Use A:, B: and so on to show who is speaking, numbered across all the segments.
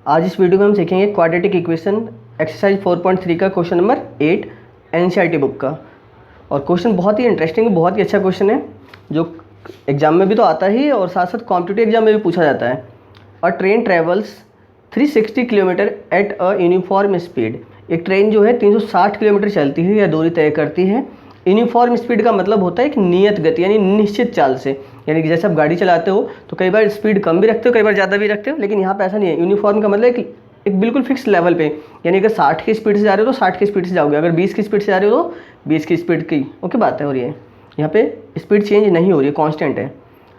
A: आज इस वीडियो में हम सीखेंगे क्वाड्रेटिक इक्वेशन एक्सरसाइज 4.3 का क्वेश्चन नंबर 8 एनसीईआरटी बुक का। और क्वेश्चन बहुत ही इंटरेस्टिंग, बहुत ही अच्छा क्वेश्चन है जो एग्जाम में भी तो आता ही है और साथ साथ कॉम्पिटिटिव एग्जाम में भी पूछा जाता है। अ train travels 360 kilometre at a uniform speed. एक ट्रेन जो है 360 किलोमीटर चलती है या दूरी तय करती है। यूनिफॉर्म स्पीड का मतलब होता है कि नियत गति यानी निश्चित चाल से, यानी कि जैसे आप गाड़ी चलाते हो तो कई बार स्पीड कम भी रखते हो, कई बार ज़्यादा भी रखते हो, लेकिन यहाँ पे ऐसा नहीं है। यूनिफॉर्म का मतलब एक बिल्कुल फिक्स लेवल पे, यानी अगर 60 की स्पीड से जा रहे हो तो 60 की स्पीड से जाओगे, अगर 20 की स्पीड से जा रहे हो तो 20 की स्पीड की ओके बात है। और ये यहाँ पे स्पीड चेंज नहीं हो रही है, कॉन्स्टेंट है।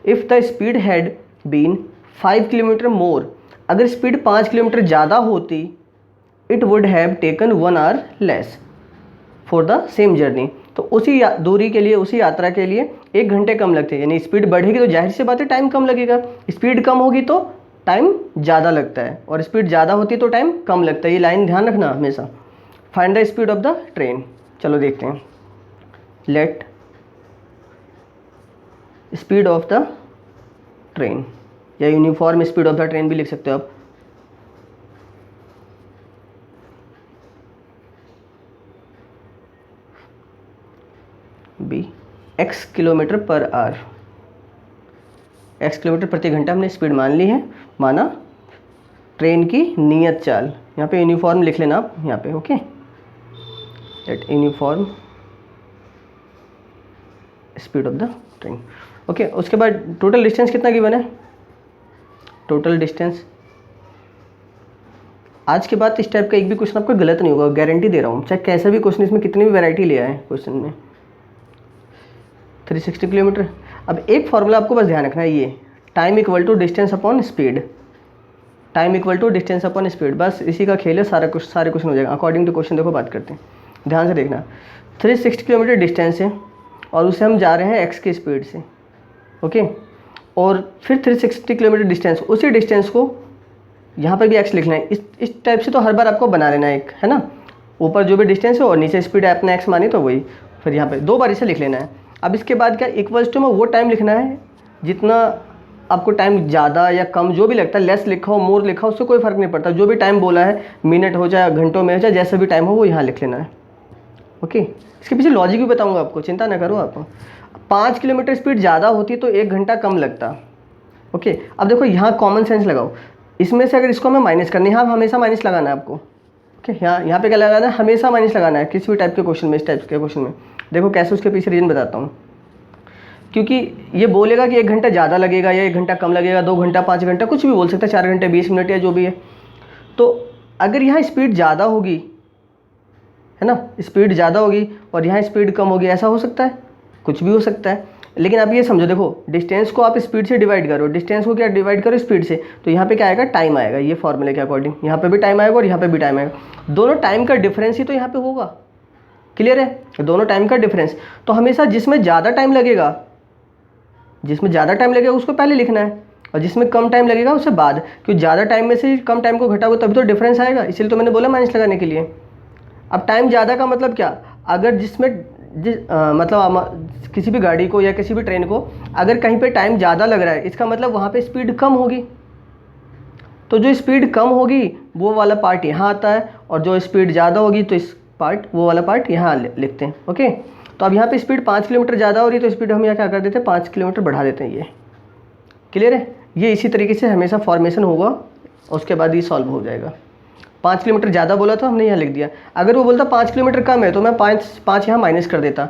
A: If the speed had been 5 kilometre more, अगर स्पीड 5 किलोमीटर ज़्यादा होती, it would have taken 1 hour less for the same journey. तो उसी दूरी के लिए, उसी यात्रा के लिए 1 घंटे कम लगते हैं। यानी स्पीड बढ़ेगी तो जाहिर सी बात है टाइम कम लगेगा, स्पीड कम होगी तो टाइम ज़्यादा लगता है, और स्पीड ज़्यादा होती है तो टाइम कम लगता है। ये लाइन ध्यान रखना हमेशा। Find the speed of the train. चलो देखते हैं। Let speed of the train, या uniform speed of the train भी लिख सकते हो आप। Be x kilometre per hour, x kilometre प्रति घंटा हमने स्पीड मान ली है, माना ट्रेन की नियत चाल। यहाँ पे यूनिफॉर्म लिख लेना आप यहाँ पे, okay. Eight uniform speed of the train, okay. उसके बाद टोटल डिस्टेंस कितना गिवन है? टोटल डिस्टेंस आज के बाद इस टाइप का एक भी क्वेश्चन आपका गलत नहीं होगा, गारंटी दे रहा हूँ। चाहे कैसा भी क्वेश्चन, इसमें कितनी भी वैरायटी ले आए क्वेश्चन में। 360 किलोमीटर। अब एक फॉर्मूला आपको बस ध्यान रखना है, ये time equal to distance upon speed. Time equal to distance upon speed, बस इसी का खेल है। सारे क्वेश्चन हो जाएगा अकॉर्डिंग टू क्वेश्चन। देखो बात करते हैं, ध्यान से देखना। 360 किलोमीटर डिस्टेंस है और उसे हम जा रहे हैं एक्स की स्पीड से, ओके। और फिर 360 किलोमीटर डिस्टेंस, उसी डिस्टेंस को यहाँ पर भी एक्स लिखना है। इस टाइप से तो हर बार आपको बना लेना है एक, है ना। ऊपर जो भी डिस्टेंस है और नीचे स्पीड आपने एक्स मानी तो वही, फिर यहाँ पर 2 बार इसे लिख लेना है। अब इसके बाद क्या, इक्वल्स टू में वो टाइम लिखना है जितना आपको टाइम ज़्यादा या कम जो भी लगता है, लेस लिखा हो मोर लिखा हो, उससे कोई फ़र्क नहीं पड़ता। जो भी टाइम बोला है, मिनट हो चाहे घंटों में हो चाहे जैसा भी टाइम हो, वो यहाँ लिख लेना है, ओके। इसके पीछे लॉजिक भी बताऊँगा आपको, चिंता ना करो आप। 5 किलोमीटर स्पीड ज़्यादा होती तो 1 घंटा कम लगता, ओके। अब देखो यहाँ कॉमन सेंस लगाओ, इसमें से अगर इसको हमें माइनस करना है, यहाँ हमेशा माइनस लगाना है आपको, ओके। यहाँ पे क्या लगाना है? हमेशा माइनस लगाना है किसी भी टाइप के क्वेश्चन में। इस टाइप के क्वेश्चन में देखो कैसे, उसके पीछे रीजन बताता हूँ। क्योंकि ये बोलेगा कि 1 घंटा ज़्यादा लगेगा या 1 घंटा कम लगेगा, 2 घंटा 5 घंटा कुछ भी बोल सकता है, 4 घंटे 20 मिनट या जो भी है। तो अगर यहाँ स्पीड ज़्यादा होगी, है ना, स्पीड ज़्यादा होगी और यहाँ स्पीड कम होगी, ऐसा हो सकता है, कुछ भी हो सकता है। लेकिन आप ये समझो, देखो डिस्टेंस को आप स्पीड से डिवाइड करो, डिस्टेंस को क्या डिवाइड करो स्पीड से, तो यहाँ पे क्या आएगा? टाइम आएगा। ये फॉर्मूले के अकॉर्डिंग यहाँ पे भी टाइम आएगा और यहाँ पे भी टाइम आएगा। दोनों टाइम का डिफरेंस ही तो यहाँ पे होगा, क्लियर है? दोनों टाइम का डिफरेंस। तो हमेशा जिसमें ज़्यादा टाइम लगेगा, उसको पहले लिखना है, और जिसमें कम टाइम लगेगा उससे बाद, क्योंकि ज़्यादा टाइम में से कम टाइम को घटाओगे तभी तो डिफरेंस आएगा। इसलिए तो मैंने बोला माइनस लगाने के लिए। अब टाइम ज़्यादा का मतलब क्या? अगर मतलब किसी भी गाड़ी को या किसी भी ट्रेन को अगर कहीं पे टाइम ज़्यादा लग रहा है, इसका मतलब वहाँ पे स्पीड कम होगी। तो जो स्पीड कम होगी वो वाला पार्ट यहाँ आता है, और जो स्पीड ज़्यादा होगी तो वो वाला पार्ट यहाँ लिखते हैं, ओके। तो अब यहाँ पे स्पीड 5 किलोमीटर ज़्यादा हो रही है तो स्पीड हम यहाँ क्या कर देते हैं? 5 किलोमीटर बढ़ा देते हैं। ये क्लियर है? ये इसी तरीके से हमेशा फॉर्मेशन होगा और उसके बाद ये सॉल्व हो जाएगा। 5 किलोमीटर ज़्यादा बोला तो हमने यहाँ लिख दिया। अगर वो बोलता 5 किलोमीटर कम है तो मैं 5 यहाँ माइनस कर देता,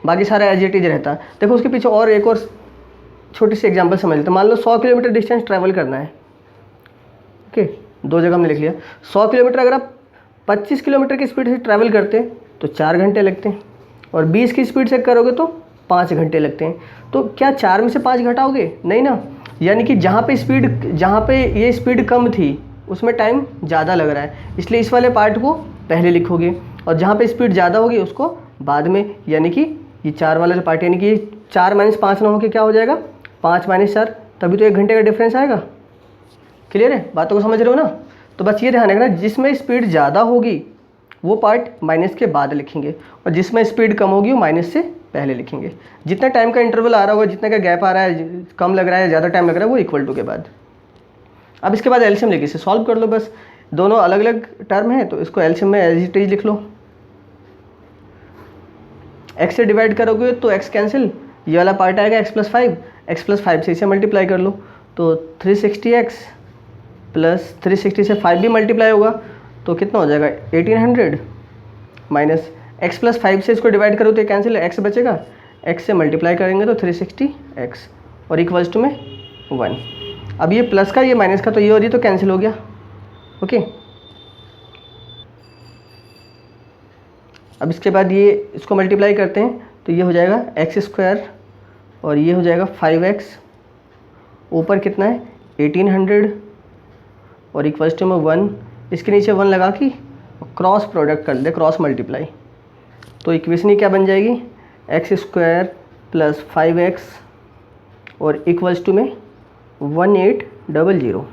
A: बाकी सारा एज इट इज रहता। देखो उसके पीछे और एक और छोटी सी एग्जांपल समझ लेते हैं। मान लो 100 किलोमीटर डिस्टेंस ट्रैवल करना है, ओके। 2 जगह हमने लिख लिया। 100 किलोमीटर अगर आप 25 किलोमीटर की स्पीड से ट्रैवल करते तो 4 घंटे लगते हैं, और 20 की स्पीड से करोगे तो 5 घंटे लगते हैं। तो क्या 4 में से 5 घटाओगे? नहीं ना। यानी कि जहाँ पे ये स्पीड कम थी उसमें टाइम ज़्यादा लग रहा है, इसलिए इस वाले पार्ट को पहले लिखोगे, और जहाँ पे स्पीड ज़्यादा होगी उसको बाद में। यानी कि ये 4 वाला जो पार्ट, यानी कि 4 - 5 ना हो के क्या हो जाएगा? 5 - 4, तभी तो 1 घंटे का डिफरेंस आएगा। क्लियर है? बातों को समझ रहे हो ना? तो बस ये ध्यान रखना, जिसमें स्पीड ज़्यादा होगी वो पार्ट माइनस के बाद लिखेंगे, और जिसमें स्पीड कम होगी वो माइनस से पहले लिखेंगे। जितना टाइम का इंटरवल आ रहा होगा, जितना का गैप आ रहा है, कम लग रहा है ज़्यादा टाइम लग रहा है, वो इक्वल टू के बाद। अब इसके बाद एलसीएम लेके इसे सॉल्व कर लो बस। दोनों अलग अलग टर्म है तो इसको एलसीएम में एज इट इज लिख लो। x से डिवाइड करोगे तो x कैंसिल, ये वाला पार्ट आएगा x प्लस 5, x प्लस 5 से इसे मल्टीप्लाई कर लो तो 360x प्लस 360 से 5 भी मल्टीप्लाई होगा तो कितना हो जाएगा 1800 माइनस x प्लस 5 से इसको डिवाइड करो तो कैंसिल x बचेगा, x से मल्टीप्लाई करेंगे तो 360x और इक्वल्स टू में 1। अब ये प्लस का ये माइनस का तो ये और ये तो कैंसिल हो गया। ओके, अब इसके बाद ये इसको मल्टीप्लाई करते हैं तो ये हो जाएगा x² और ये हो जाएगा 5x, ऊपर कितना है 1800 और इक्वल्स टू में 1। इसके नीचे 1 लगा के क्रॉस प्रोडक्ट कर दे, क्रॉस मल्टीप्लाई, तो इक्वेशन ही क्या बन जाएगी x² प्लस 5x और इक्वल्स टू में 1800।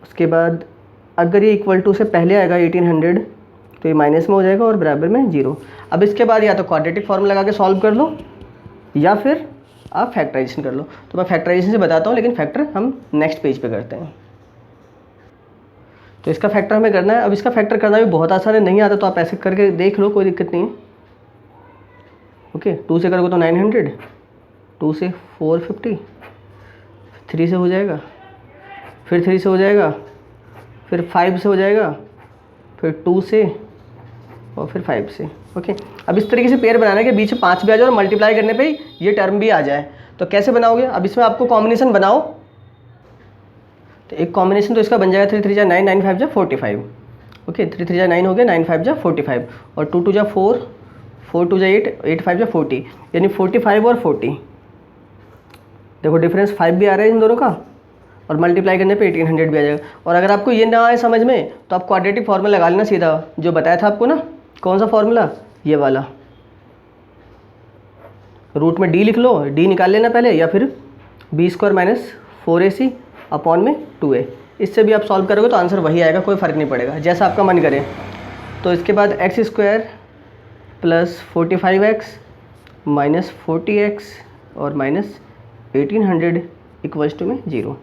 A: उसके बाद अगर ये इक्वल टू से पहले आएगा 1800 तो ये माइनस में हो जाएगा और बराबर में 0। अब इसके बाद या तो क्वाड्रेटिक फॉर्मूला लगा के सॉल्व कर लो या फिर आप फैक्टराइजेशन कर लो। तो मैं फैक्टराइजेशन से बताता हूँ, लेकिन फैक्टर हम नेक्स्ट पेज पे करते हैं। तो इसका फैक्टर हमें करना है। अब इसका फैक्टर करना भी बहुत आसान है, नहीं आता तो आप ऐसे करके देख लो, कोई दिक्कत नहीं है। ओके, 2 से करोगे तो 900, 2 से 450, 3 से हो जाएगा, फिर 3 से हो जाएगा, फिर 5 से हो जाएगा, फिर 2 से और फिर 5 से। ओके, अब इस तरीके से पेयर बनाना है कि बीच में 5 भी आ जाए और मल्टीप्लाई करने पे ये टर्म भी आ जाए। तो कैसे बनाओगे? अब इसमें आपको कॉम्बिनेशन बनाओ। तो एक कॉम्बिनेशन तो इसका बन जाएगा 3 3 जा 9, 9 5 जा 45। ओके, 3 3 जा 9 हो गया, 9 5 जा 45 और 2 2 जा 4, 4 2 जा 8, 8 5 जा 40, यानी 45 और 40। देखो डिफरेंस 5 भी आ रहा है इन दोनों का और मल्टीप्लाई करने पे 1800 भी आ जाएगा। और अगर आपको ये ना आए समझ में तो आप क्वाड्रेटिक फार्मूला लगा लेना सीधा, जो बताया था आपको ना। कौन सा फार्मूला? ये वाला, रूट में d लिख लो, d निकाल लेना पहले, या फिर b² माइनस 4ac अपॉन में 2a। इससे भी आप सॉल्व करोगे तो आंसर वही आएगा, कोई फ़र्क नहीं पड़ेगा, जैसा आपका मन करे। तो इसके बाद x² plus 45x minus 40x और माइनस 1800 इक्वल्स टू में 0।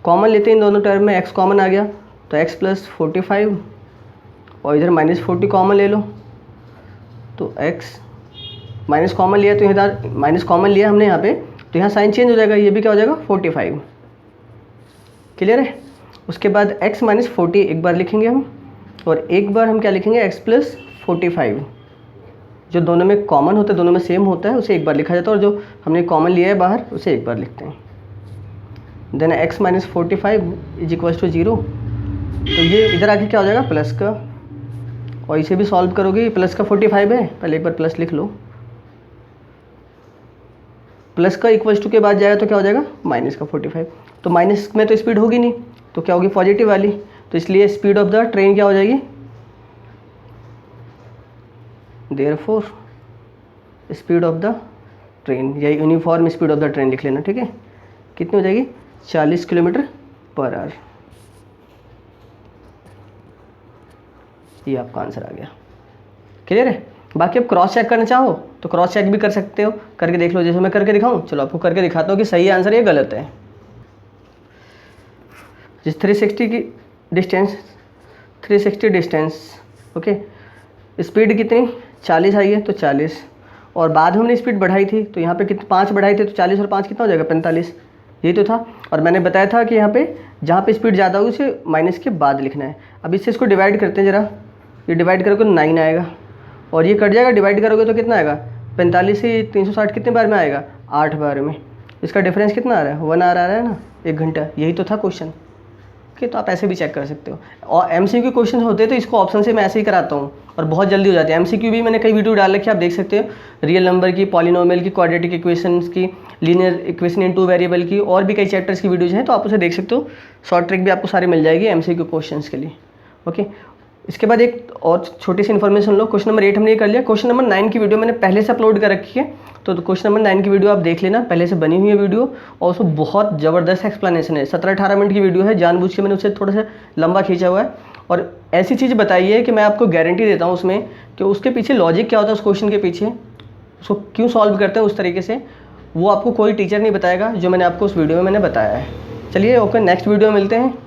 A: कॉमन लेते हैं इन दोनों टर्म में, x कॉमन आ गया तो x प्लस 45 और इधर माइनस 40 कॉमन ले लो तो x माइनस कॉमन लिया तो इधर माइनस कॉमन लिया हमने यहाँ पे, तो यहाँ साइन चेंज हो जाएगा, ये भी क्या हो जाएगा 45। क्लियर है? उसके बाद x माइनस 40 एक बार लिखेंगे हम, और एक बार हम क्या लिखेंगे x प्लस 45। जो दोनों में कॉमन होता है, दोनों में सेम होता है, उसे एक बार लिखा जाता है, और जो हमने कॉमन लिया है बाहर उसे एक बार लिखते हैं। Then x minus 45 is equals to 0। तो ये इधर आके क्या हो जाएगा प्लस का, और इसे भी सॉल्व करोगे, प्लस का 45 है, पहले एक बार प्लस लिख लो। प्लस का इक्वल्स टू के बाद जाएगा तो क्या हो जाएगा माइनस का 45। तो माइनस में तो स्पीड होगी नहीं, तो क्या होगी पॉजिटिव वाली, तो इसलिए स्पीड ऑफ द ट्रेन क्या हो जाएगी, therefore speed of the train, या uniform speed of the train लिख लेना। ठीक है, कितनी हो जाएगी 40 किलोमीटर पर आवर। ये आपका आंसर आ गया। क्लियर है? बाकी आप क्रॉस चेक करना चाहो तो क्रॉस चेक भी कर सकते हो, करके देख लो, जैसे मैं करके दिखाऊं। चलो आपको करके दिखाता हूँ कि सही आंसर ये गलत है। जिस 360 की डिस्टेंस, 360 डिस्टेंस, ओके, स्पीड कितनी 40 आई है तो 40, और बाद में हमने स्पीड बढ़ाई थी, तो यहाँ पे कितने 5 बढ़ाई थी, तो 40 और 5 कितना हो जाएगा 45। यही तो था, और मैंने बताया था कि यहाँ पे जहाँ पे स्पीड ज़्यादा होगी उसे माइनस के बाद लिखना है। अब इससे इसको डिवाइड करते हैं ज़रा, ये डिवाइड करोगे तो 9 आएगा, और ये कट जाएगा, डिवाइड करोगे तो कितना आएगा 45 से 360 कितने बार में आएगा 8 बार में। इसका डिफरेंस कितना आ रहा है 1 आवर आ रहा है ना, 1 घंटा। यही तो था क्वेश्चन। ओके, तो आप ऐसे भी चेक कर सकते हो। और MCQ क्वेश्चन होते हैं तो इसको ऑप्शन से मैं ऐसे ही कराता हूँ और बहुत जल्दी हो जाते हैं। MCQ भी मैंने कई वीडियो डाल रखी है, आप देख सकते हो, रियल नंबर की, पॉलिनोमियल की, क्वाड्रेटिक इक्वेशंस की, लीनियर इक्वेशन इन 2 वेरिएबल की, और भी कई चैप्टर्स की वीडियोज हैं, तो आप उसे देख सकते हो। शॉर्ट ट्रिक भी आपको सारी मिल जाएगी MCQ क्वेश्चंस के लिए। ओके, इसके बाद एक और छोटी सी इन्फॉर्मेशन लो। क्वेश्चन नंबर 8 हमने ये कर लिया। क्वेश्चन नंबर 9 की वीडियो मैंने पहले से अपलोड कर रखी है, तो क्वेश्चन नंबर 9 की वीडियो आप देख लेना, पहले से बनी हुई है वीडियो, और उसमें बहुत ज़बरदस्त एक्सप्लेनेशन है। 17-18 मिनट की वीडियो है, जानबूझ के मैंने उसे थोड़ा सा लंबा खींचा हुआ है, और ऐसी चीज़ बताई है कि मैं आपको गारंटी देता हूँ उसमें कि उसके पीछे लॉजिक क्या होता है, उस क्वेश्चन के पीछे उसको क्यों सॉल्व करते हैं उस तरीके से, वो आपको कोई टीचर नहीं बताएगा जो मैंने आपको उस वीडियो में मैंने बताया है। चलिए ओके, नेक्स्ट वीडियो में मिलते हैं।